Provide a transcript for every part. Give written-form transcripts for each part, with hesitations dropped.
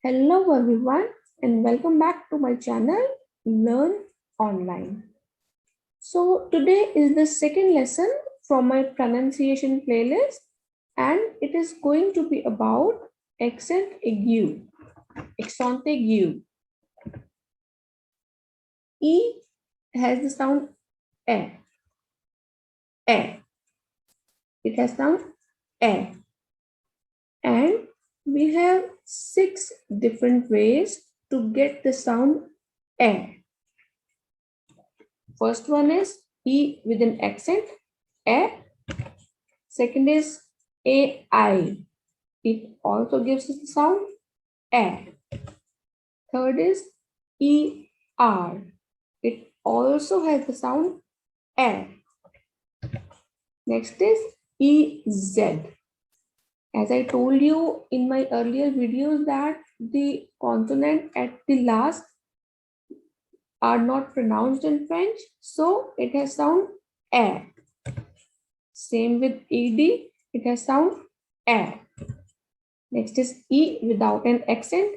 Hello everyone and welcome back to my channel Learn Online. So today is the second lesson from my pronunciation playlist and it is going to be about accent aigu, accent aigu. E has the sound e. It has sound e. And we have 6 different ways to get the sound e. First one is E with an accent, E. Second is AI. It also gives us the sound E. Third is ER. It also has the sound E. Next is EZ. As I told you in my earlier videos that the consonant at the last are not pronounced in French, so it has sound E. Same with ED, it has sound E. Next is E without an accent,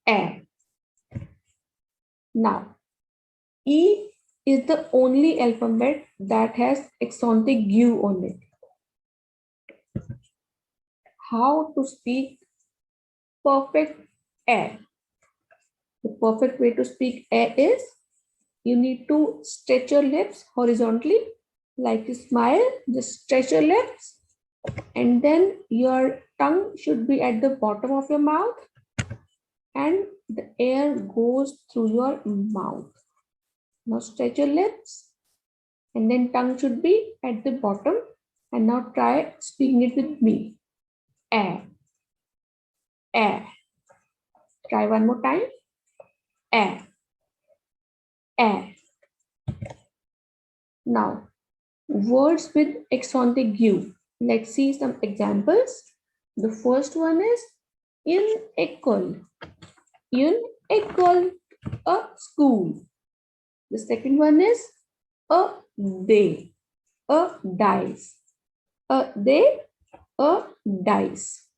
E. Now, E is the only alphabet that has accent aigu on it. How to speak perfect E? The perfect way to speak E is you need to stretch your lips horizontally, like you smile, just stretch your lips, and then your tongue should be at the bottom of your mouth and the air goes through your mouth. Now stretch your lips and then tongue should be at the bottom, and now try speaking it with me. Air. Air. Try one more time. Air. Air. Now words with accent aigu. Let's see some examples. The first one is une école. Une école, a school. The second one is a day, a dice. A day, a dice.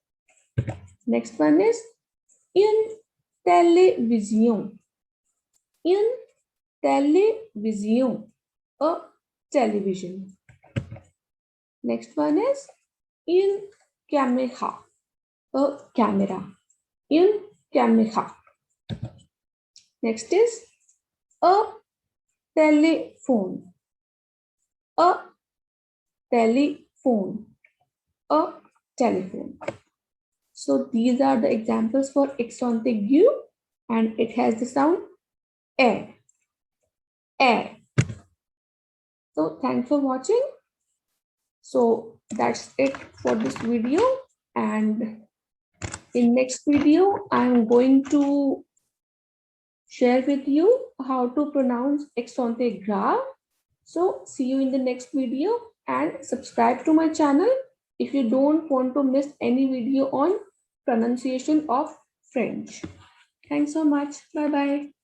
Next one is une télévision. Une télévision, a television. Next one is une caméra, a camera. Une caméra. Next is a telephone, a telephone, a telephone. So these are the examples for accent aigu and it has the sound E. E. So thanks for watching. So that's it for this video, and in next video I'm going to share with you how to pronounce accent grave. So see you in the next video and subscribe to my channel if you don't want to miss any video on pronunciation of French. Thanks so much. Bye bye.